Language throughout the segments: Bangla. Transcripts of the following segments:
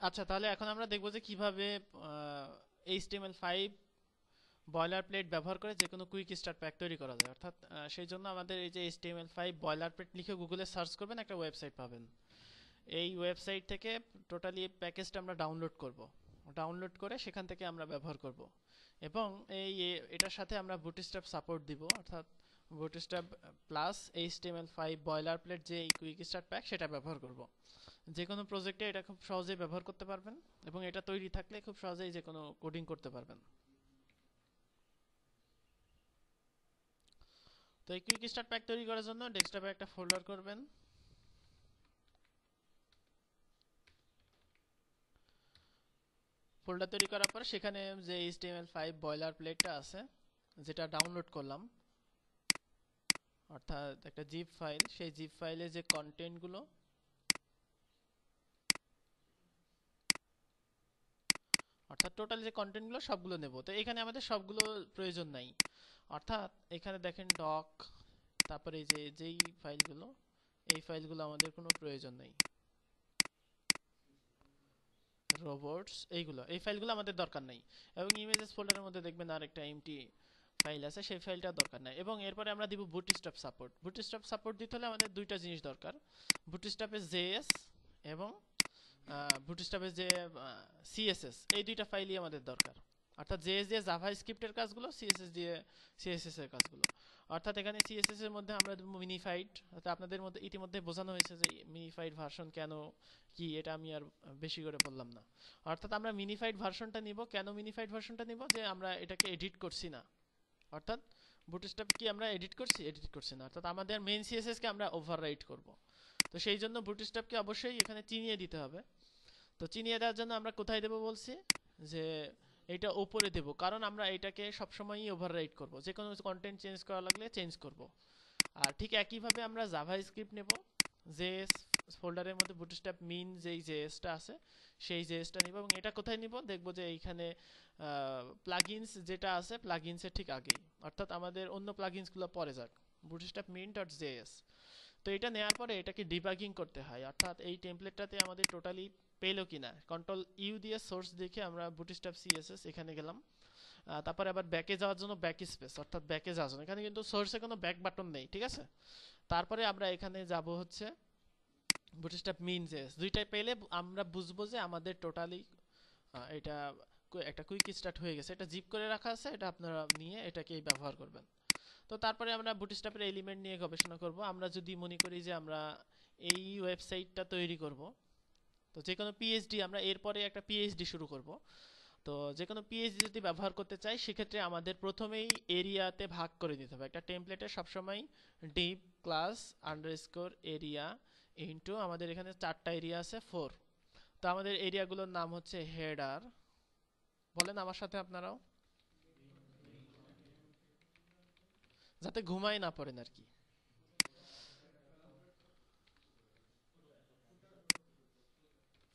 আচ্ছা, তাহলে এখন আমরা দেখব যে কিভাবে HTML5 বয়লার প্লেট ব্যবহার করে যে কোনো কুইক স্টার্ট প্যাক তৈরি করা যায়। অর্থাৎ সেই জন্য আমাদের এই যে HTML5 বয়লার প্লেট লিখে গুগলে সার্চ করবেন, একটা ওয়েবসাইট পাবেন। এই ওয়েবসাইট থেকে টোটালি প্যাকেজটা আমরা ডাউনলোড করব। ডাউনলোড করে সেখান থেকে আমরা ব্যবহার করব এবং এটার সাথে আমরা বুটস্ট্র্যাপ সাপোর্ট দিব, অর্থাৎ bootstrap plus HTML5 boiler plate যে কুইক স্টার্ট প্যাক সেটা ব্যবহার করব। যে কোনো প্রজেক্টে এটা খুব সহজেই ব্যবহার করতে পারবেন এবং এটা তৈরি থাকলে খুব সহজেই যে কোনো কোডিং করতে পারবেন। তো এই কুইক স্টার্ট প্যাক তৈরি করার জন্য ডেস্কটপে একটা ফোল্ডার করবেন। ফোল্ডার তৈরি করার পর সেখানে যে HTML5 বয়লার প্লেটটা আছে যেটা ডাউনলোড করলাম, অর্থাৎ একটা জিপ ফাইল, সেই জিপ ফাইলে যে কন্টেন্টগুলো, অর্থাৎ টোটাল যে কন্টেন্টগুলো সবগুলো নেব। তো এখানে আমাদের সবগুলো প্রয়োজন নাই, অর্থাৎ এখানে দেখেন ডক, তারপরে এই যে যেই ফাইলগুলো, এই ফাইলগুলো আমাদের কোনো প্রয়োজন নেই। রোবটস, এই ফাইলগুলো আমাদের দরকার নাই। এবং ইমেজেস ফোল্ডারের মধ্যে দেখবেন আরেকটা এমটি ফাইল আছে, সেই ফাইলটা দরকার নাই। এবং এরপরে আমরা দিব বুটস্ট্র্যাপ সাপোর্ট। বুটস্ট্র্যাপ সাপোর্ট দিতে হলে আমাদের দুইটা জিনিস দরকার, বুটস্ট্র্যাপের জেএস এবং বুটস্ট্র্যাপের যে সিএসএস, এই দুইটা ফাইলই আমাদের দরকার। অর্থাৎ জেএস দিয়ে জাভা স্ক্রিপ্টের কাজগুলো, সিএসএস দিয়ে সিএসএস এর কাজগুলো। অর্থাৎ এখানে সিএসএস এর মধ্যে আমরা দেব মিনিফাইড। অর্থাৎ আপনাদের মধ্যে ইতিমধ্যে বোঝানো হয়েছে যে মিনিফাইড ভার্সন কেন কি, এটা আমি আর বেশি করে বললাম না। অর্থাৎ আমরা মিনিফাইড ভার্সনটা নিব। কেন মিনিফাইড ভার্সনটা নিব? যে আমরা এটাকে এডিট করছি না, অর্থাৎ বুটস্ট্র্যাপ কি আমরা এডিট করছি? এডিট করছি না। অর্থাৎ আমাদের মেইন সিএসএস কে আমরা ওভাররাইট করব। তো সেই জন্য বুটস্ট্র্যাপকে অবশ্যই এখানে চিনিয়ে দিতে হবে। তো চিনিয়ে দেওয়ার জন্য আমরা কোথায় দেব বলছি? যে এটা উপরে দেব, কারণ আমরা এটাকে সবসময়ই ওভাররাইট করব, যে কোনো কন্টেন্ট চেঞ্জ করা লাগলে চেঞ্জ করব। আর ঠিক একইভাবে আমরা জাভা স্ক্রিপ্ট নেব, জেএস ফোল্ডারের মধ্যে বুটস্ট্র্যাপ মিন যেই জেএসটা আছে সেই জেএসটা নিব। এবং এটা কোথায় নিব? দেখব যে এইখানে প্লাগইনস যেটা আছে, প্লাগইনসের ঠিক আগেই, অর্থাৎ আমাদের অন্য প্লাগইনসগুলো পরে যাক, বুটস্ট্র্যাপ মিন ডট জেএস। তো এটা নেওয়ার পরে এটাকে ডিবাগিং করতে হয়, অর্থাৎ এই টেমপ্লেটটাতে আমাদের টোটালি পেলো কিনা। কন্ট্রোল ইউ দিয়ে সোর্স দেখে আমরা বুটস্ট্র্যাপ সিএসএস এখানে গেলাম। তারপরে আবার ব্যাকে যাওয়ার জন্য ব্যাক স্পেস, অর্থাৎ ব্যাকে যাওয়ার জন্য এখানে কিন্তু সোর্সে কোনো ব্যাক বাটন নেই, ঠিক আছে। তারপরে আমরা এখানে যাব হচ্ছে বুটস্ট্র্যাপ মিন জেএস। দুইটাই পেলে আমরা বুঝবো যে আমাদের টোটালি এটা একটা কুইক স্টার্ট হয়ে গেছে। এটা জিপ করে রাখা আছে, এটা আপনারা নিয়ে এটাকেই ব্যবহার করবেন। তো তারপরে আমরা বুটস্ট্র্যাপের এলিমেন্ট নিয়ে গবেষণা করব। আমরা যদি মনে করি যে আমরা এই ওয়েবসাইটটা তৈরি করব, তো যে কোনো পিএইচডি, আমরা এরপরে একটা পিএইচডি শুরু করব। তো যে কোনো পিএইচডি যদি ব্যবহার করতে চাই, সেক্ষেত্রে আমাদের প্রথমেই এরিয়াতে ভাগ করে দিতে হবে। একটা টেমপ্লেটে সবসময় deep class underscore area into, আমাদের এখানে 4টা এরিয়া আছে, 4। তো আমাদের এরিয়াগুলোর নাম হচ্ছে হেডার, বলেন আমার সাথে আপনারাও, যাতে ঘুমাই না পড়েন আর কি।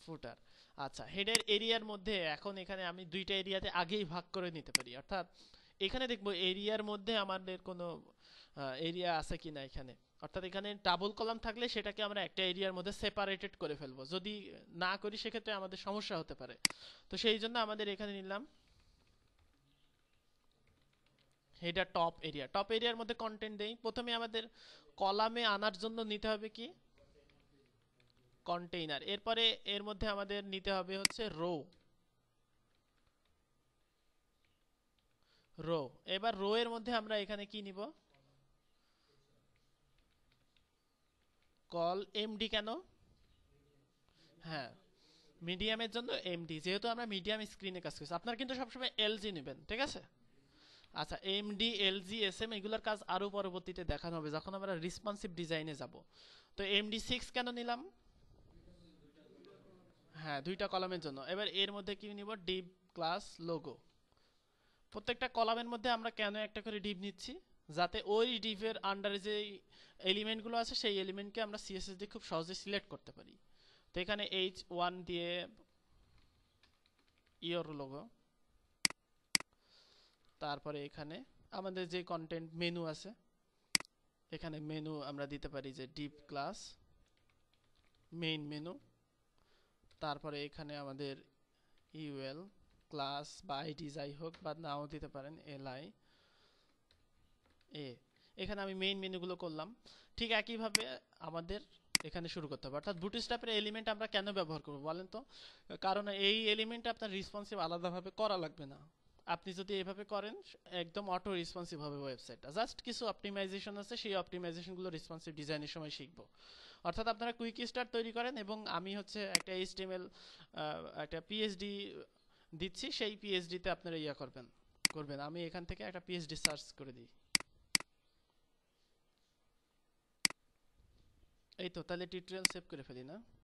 ফুটার। আচ্ছা, হেডের এরিয়ার মধ্যে এখন এখানে আমি দুইটা এরিয়াতে আগেই ভাগ করে নিতে পারি, অর্থাৎ এখানে দেখবো এরিয়ার মধ্যে আমাদের কোনো এরিয়া আছে কিনা এখানে। অর্থাৎ এখানে ডাবল কলাম থাকলে সেটাকে আমরা একটা এরিয়ার মধ্যে সেপারেটেড করে ফেলবো, যদি না করি সেক্ষেত্রে আমাদের সমস্যা হতে পারে। তো সেই জন্য আমাদের এখানে নিলাম হেডার টপ এরিয়া। টপ এরিয়ার মধ্যে কন্টেন্ট দেই। প্রথমে আমাদের কলামে আনার জন্য নিতে হবে কি? কন্টেইনার। এরপরে এর মধ্যে আমাদের নিতে হবে হচ্ছে রো। রো। এবার রো এর মধ্যে আমরা এখানে কি নিব? Call MD. কেন? হ্যাঁ, মিডিয়ামের জন্য এমডি, যেহেতু আমরা মিডিয়াম স্ক্রিনে কাজ করছি। আপনারা কিন্তু সবসময় এলজি নেবেন, ঠিক আছে। আচ্ছা, এমডি এলজি এসএম এগুলোর কাজ আরো পরবর্তীতে দেখানো হবে যখন আমরা রেসপন্সিভ ডিজাইনে যাব। তো এমডি6 কেন নিলাম? হ্যাঁ, দুইটা কলামের জন্য। এবার এর মধ্যে কি নিব? Depp class logo. প্রত্যেকটা কলামের মধ্যে আমরা কেন একটা করে ডিভ নিচ্ছি? যাতে ওই ডিভের আন্ডারে যে এলিমেন্টগুলো আছে সেই এলিমেন্টকে আমরা সিএসএস দিয়ে খুব সহজে সিলেক্ট করতে পারি। তো এখানে H1 দিয়ে ইওর লোগো। তারপরে এখানে আমাদের যে কন্টেন্ট মেনু আছে, এখানে মেনু আমরা দিতে পারি যে ডিভ ক্লাস মেইন মেনু। তারপরে এখানে আমাদের ইউএল ক্লাস বা আইডি যাই হোক বা নাও দিতে পারেন এলআই এ। এখানে আমি মেইন মেনুগুলো করলাম। ঠিক একইভাবে আমাদের এখানে শুরু করতে হবে। অর্থাৎ বুটস্ট্র্যাপের এলিমেন্ট আমরা কেন ব্যবহার করব বলেন তো? কারণ এই এলিমেন্ট আপনার রেসপন্সিভ আলাদাভাবে করা লাগবে না। আপনি যদি এভাবে করেন একদম অটো রেসপন্সিভ হবে ওয়েবসাইটটা। জাস্ট কিছু অপটিমাইজেশন আছে, সেই অপটিমাইজেশনগুলো রেসপন্সিভ ডিজাইনের সময় শিখব। অর্থাৎ আপনারা কুইক স্টার্ট তৈরি করেন এবং আমি হচ্ছে একটা এইচটিএমএল একটা পিএইচডি দিচ্ছি, সেই পিএইচডিতে আপনারা করবেন। আমি এখান থেকে একটা পিএইচডি সার্চ করে দিই। এই তো, তাহলে টিউটোরিয়াল সেভ করে ফেলি না?